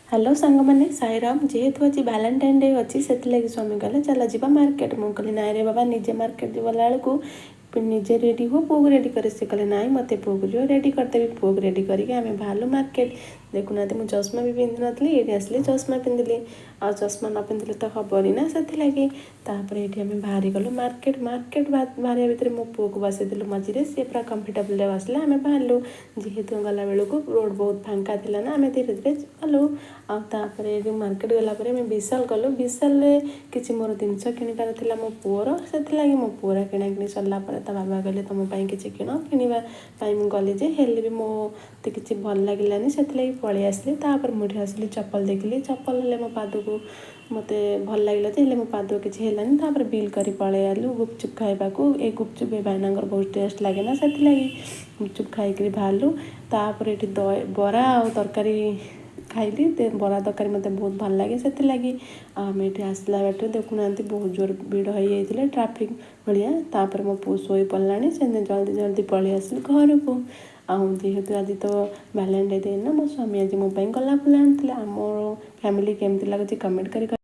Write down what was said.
hello सांग मैंने साईराम जेहेतु आज भैलेंटाइन डे अच्छी से स्वामी कहले चल जा मार्केट मुझे कहली नाई रे बाबा निजे मार्केट गला बेलू निजे रेडी हो पुक रेडी करे से कहले नाई मत पुक जो रेडी करदेवी पुक रेडी करके आम बाहर मार्केट देखुना मुझे चश्मा भी पिंधि नी ये आसली चश्मा पिंधिली आ चश्मा न पिंधिले तो हेनी ना से लगी ये आम बाहरी गलु मार्केट मार्केट बाहर भितर मो पुओ को बसईदेलु मझे सी पूरा कम्फर्टेबल बसला आम बाहरलु जेहेतु गला बेलू रोड बहुत फांका थी ना आम धीरे धीरे गलु आगे मार्केट गलापर विशाल गलु विशाल किसी मोर जिनस किणवार था मो पुओर से मो पुओर किणाकिणी सरलापर बाबा कहले तुम किसी किण किणवाई गली हेल्ले भी मत कि भल लगे से पलि आसली मुझे आसली चप्पल देखिली चप्पल हेल्ले मो पाद को मत भल लगे मो पाद किसी है बिल कर पलि आलु गुपचुप खाइबा ये गुपचुप ए भाईना बहुत टेस्ट लगे ना से गुपचुप खाई बाहरलु ये बरा आ तरकारी खाइली बरा तरकारी मत बहुत भल लगे से लगी आम ये आसला बाटे देखुना बहुत जोर भिड़ हो जाते ट्राफिक भाया मो पु शोई पड़ा से जल्दी जल्दी पलि आसली घर को जेहेतु आज तो भैलेंटाइन डे ना मो स्वामी आज मो गला फुला आम फैमिली केमती लगुच कमेंट कर